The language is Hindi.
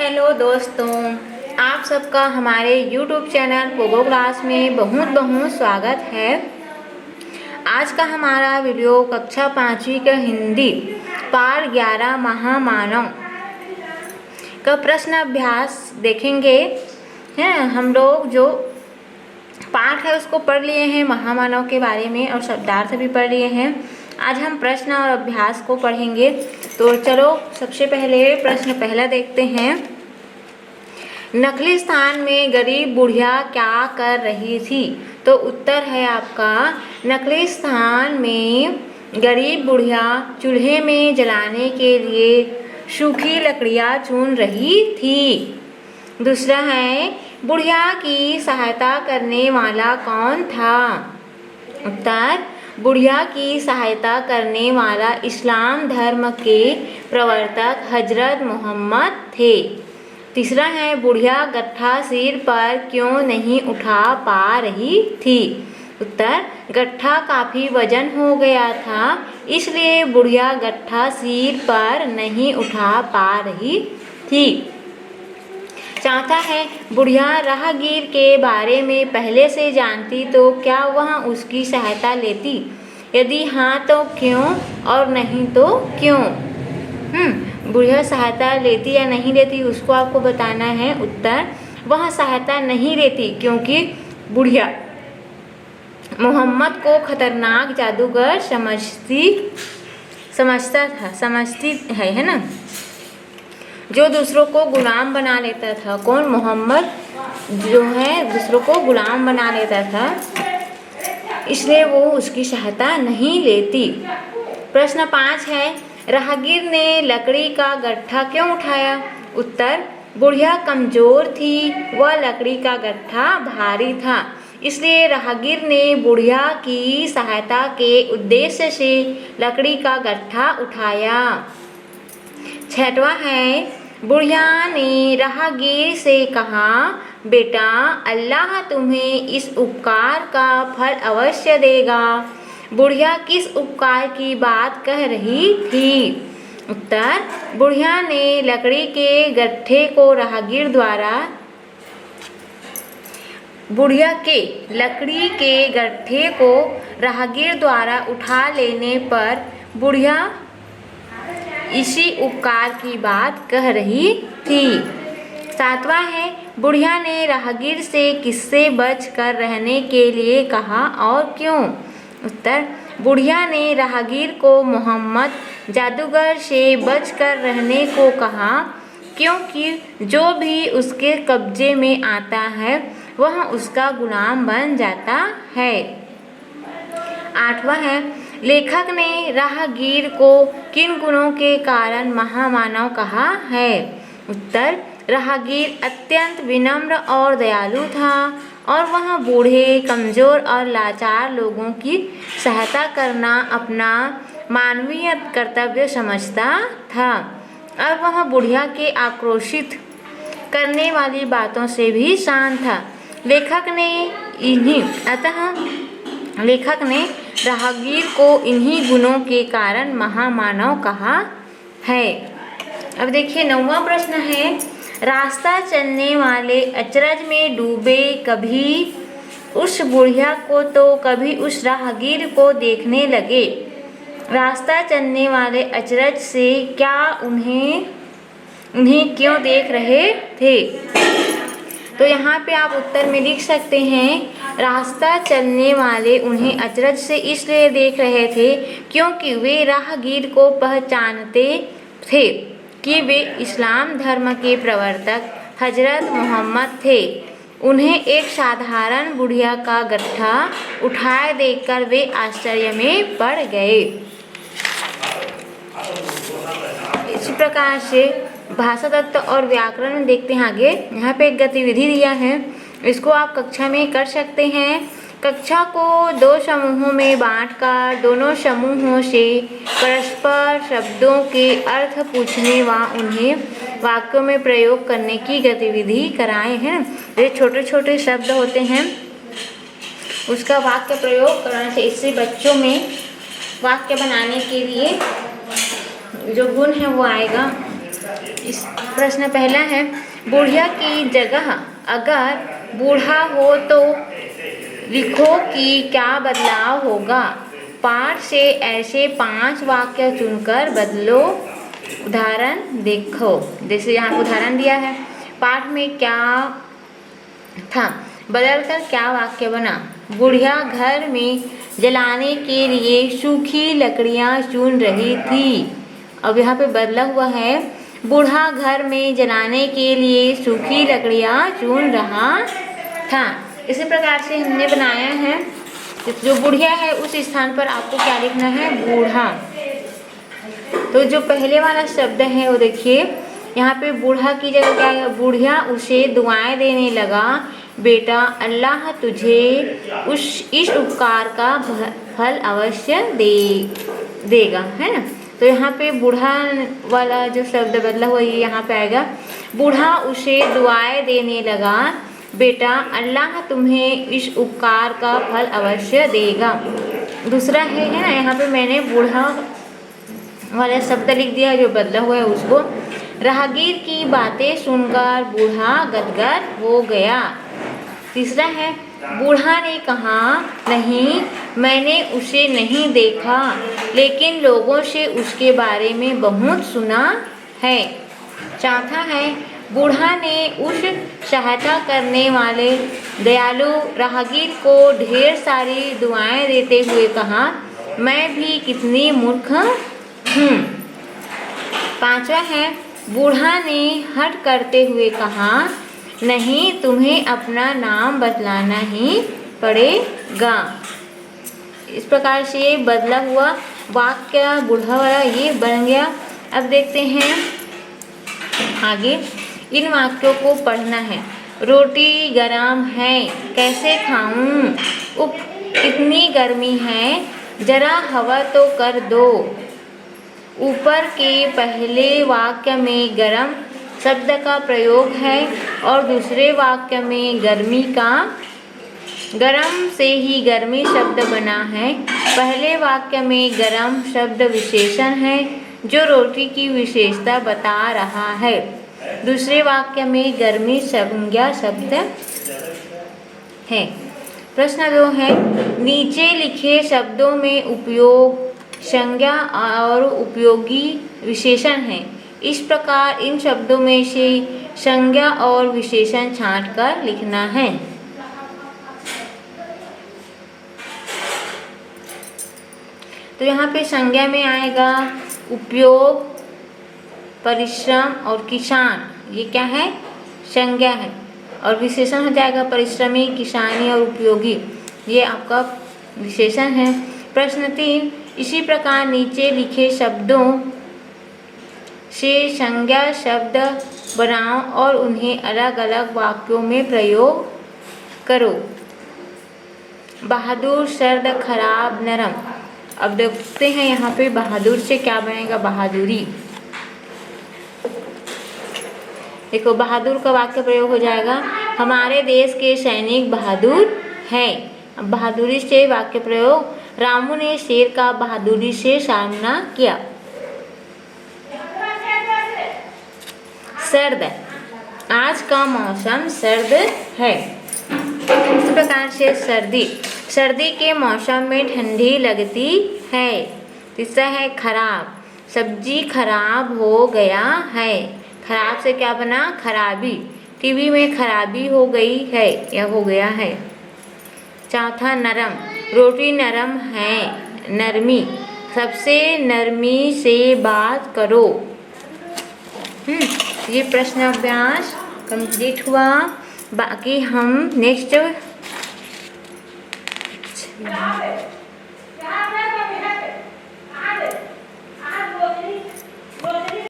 हेलो दोस्तों, आप सबका हमारे YouTube चैनल पोगो क्लास में बहुत बहुत स्वागत है। आज का हमारा वीडियो कक्षा 5वीं का हिंदी पाठ 11 महामानव का प्रश्न अभ्यास देखेंगे। हैं हम लोग जो पाठ है उसको पढ़ लिए हैं, महामानव के बारे में, और शब्दार्थ भी पढ़ लिए हैं। आज हम प्रश्न और अभ्यास को पढ़ेंगे। तो चलो सबसे पहले प्रश्न पहला देखते हैं। नकली स्थान में गरीब बुढ़िया क्या कर रही थी? तो उत्तर है आपका, नकली स्थान में गरीब बुढ़िया चूल्हे में जलाने के लिए सूखी लकड़ियाँ चुन रही थी। दूसरा है, बुढ़िया की सहायता करने वाला कौन था? उत्तर, बुढ़िया की सहायता करने वाला इस्लाम धर्म के प्रवर्तक हजरत मोहम्मद थे। तीसरा है, बुढ़िया गट्ठा सिर पर क्यों नहीं उठा पा रही थी? उत्तर, गट्ठा काफ़ी वजन हो गया था, इसलिए बुढ़िया गट्ठा सिर पर नहीं उठा पा रही थी। चौथा है, बुढ़िया राहगीर के बारे में पहले से जानती तो क्या वह उसकी सहायता लेती? यदि हाँ तो क्यों, और नहीं तो क्यों? बुढ़िया सहायता लेती या नहीं लेती उसको आपको बताना है। उत्तर, वह सहायता नहीं लेती क्योंकि बुढ़िया मोहम्मद को खतरनाक जादूगर समझती है ना, जो दूसरों को गुलाम बना लेता था। कौन? मोहम्मद जो है दूसरों को गुलाम बना लेता था, इसलिए वो उसकी सहायता नहीं लेती। प्रश्न 5 है, राहगीर ने लकड़ी का गट्ठा क्यों उठाया? उत्तर, बुढ़िया कमज़ोर थी, वह लकड़ी का गट्ठा भारी था, इसलिए राहगीर ने बुढ़िया की सहायता के उद्देश्य से लकड़ी का गट्ठा उठाया। छठवां है, बुढ़िया ने राहगीर से कहा, बेटा अल्लाह तुम्हें इस उपकार का फल अवश्य देगा। बुढ़िया किस उपकार की बात कह रही थी? उत्तर, बुढ़िया ने लकड़ी के गट्ठे को राहगीर द्वारा उठा लेने पर बुढ़िया इसी उपकार की बात कह रही थी। सातवां है, बुढ़िया ने राहगीर से किससे बच कर रहने के लिए कहा और क्यों? उत्तर, बुढ़िया ने राहगीर को मोहम्मद जादूगर से बच कर रहने को कहा क्योंकि जो भी उसके कब्जे में आता है वह उसका गुलाम बन जाता है। आठवां है, लेखक ने राहगीर को किन गुणों के कारण महामानव कहा है? उत्तर, राहगीर अत्यंत विनम्र और दयालु था और वह बूढ़े, कमज़ोर और लाचार लोगों की सहायता करना अपना मानवीय कर्तव्य समझता था, और वह बुढ़िया के आक्रोशित करने वाली बातों से भी शांत था। लेखक ने राहगीर को इन्हीं गुणों के कारण महामानव कहा है। अब देखिए 9वां प्रश्न है, रास्ता चलने वाले अचरज में डूबे कभी उस बुढ़िया को तो कभी उस राहगीर को देखने लगे। रास्ता चलने वाले अचरज से क्या उन्हें क्यों देख रहे थे? तो यहाँ पे आप उत्तर में लिख सकते हैं, रास्ता चलने वाले उन्हें अचरज से इसलिए देख रहे थे क्योंकि वे राहगीर को पहचानते थे कि वे इस्लाम धर्म के प्रवर्तक हजरत मोहम्मद थे। उन्हें एक साधारण बुढ़िया का गट्ठा उठाए देखकर वे आश्चर्य में पड़ गए। इसी प्रकार से भाषा तत्व और व्याकरण में देखते हैं आगे। यहाँ पे एक गतिविधि दिया है, इसको आप कक्षा में कर सकते हैं। कक्षा को 2 समूहों में बांटकर दोनों समूहों से परस्पर शब्दों के अर्थ पूछने व उन्हें वाक्यों में प्रयोग करने की गतिविधि कराए हैं। ये छोटे छोटे शब्द होते हैं, उसका वाक्य प्रयोग करने से इससे बच्चों में वाक्य बनाने के लिए जो गुण है वो आएगा। इस प्रश्न पहला है, बुढ़िया की जगह अगर बूढ़ा हो तो लिखो कि क्या बदलाव होगा। पाठ से ऐसे 5 वाक्य चुनकर बदलो। उदाहरण देखो, जैसे यहाँ उदाहरण दिया है, पाठ में क्या था, बदलकर क्या वाक्य बना। बुढ़िया घर में जलाने के लिए सूखी लकड़ियाँ चुन रही थी। अब यहाँ पे बदला हुआ है, बूढ़ा घर में जलाने के लिए सूखी लकड़ियाँ चुन रहा था। इसी प्रकार से हमने बनाया है, जो बुढ़िया है उस स्थान पर आपको क्या लिखना है, बूढ़ा। तो जो पहले वाला शब्द है वो देखिए, यहाँ पे बूढ़ा की जगह क्या है, बुढ़िया उसे दुआएं देने लगा, बेटा अल्लाह तुझे इस उपकार का फल अवश्य देगा, है ना। तो यहाँ पे बूढ़ा वाला जो शब्द बदला हुआ ये यहाँ पे आएगा, बूढ़ा उसे दुआएं देने लगा, बेटा अल्लाह तुम्हें इस उपकार का फल अवश्य देगा। दूसरा है ना, यहाँ पे मैंने बूढ़ा वाला शब्द लिख दिया जो बदला हुआ है उसको। राहगीर की बातें सुनकर बूढ़ा गदगद हो गया। तीसरा है, बूढ़ा ने कहा, नहीं मैंने उसे नहीं देखा, लेकिन लोगों से उसके बारे में बहुत सुना है। चौथा है, बूढ़ा ने उस सहायता करने वाले दयालु राहगीर को ढेर सारी दुआएं देते हुए कहा, मैं भी कितनी मूर्ख हूँ। पांचवा है, बूढ़ा ने हट करते हुए कहा, नहीं तुम्हें अपना नाम बतलाना ही पड़ेगा। इस प्रकार से बदला हुआ वाक्य बूढ़ा वाला ये बन गया। अब देखते हैं आगे, इन वाक्यों को पढ़ना है। रोटी गरम है, कैसे खाऊं? उफ कितनी गर्मी है, जरा हवा तो कर दो। ऊपर के पहले वाक्य में गरम शब्द का प्रयोग है और दूसरे वाक्य में गर्मी का, गरम से ही गर्मी शब्द बना है। पहले वाक्य में गरम शब्द विशेषण है जो रोटी की विशेषता बता रहा है। दूसरे वाक्य में गर्मी संज्ञा शब्द है। प्रश्न 2 है, नीचे लिखे शब्दों में उपयोग संज्ञा और उपयोगी विशेषण है। इस प्रकार इन शब्दों में से संज्ञा और विशेषण छांटकर लिखना है। तो यहाँ पे संज्ञा में आएगा उपयोग, परिश्रम और किसान, ये क्या है, संज्ञा है। और विशेषण हो जाएगा परिश्रमी, किसानी और उपयोगी, ये आपका विशेषण है। प्रश्न 3, इसी प्रकार नीचे लिखे शब्दों से संज्ञा शब्द बनाओ और उन्हें अलग अलग वाक्यों में प्रयोग करो। बहादुर, सर्द, खराब, नरम। अब देखते हैं यहाँ पे बहादुर से क्या बनेगा, बहादुरी। देखो बहादुर का वाक्य प्रयोग हो जाएगा, हमारे देश के सैनिक बहादुर हैं। अब बहादुरी से वाक्य प्रयोग, रामू ने शेर का बहादुरी से सामना किया। सर्द, आज का मौसम सर्द है। इस प्रकार से सर्दी, सर्दी के मौसम में ठंडी लगती है। तीसरा है खराब, सब्जी खराब हो गया है। खराब से क्या बना, खराबी, टीवी में खराबी हो गई है या हो गया है। चौथा नरम, रोटी नरम है, नरमी, सबसे नरमी से बात करो। ये प्रश्न अभ्यास कंप्लीट हुआ। बाकी हम नेक्स्ट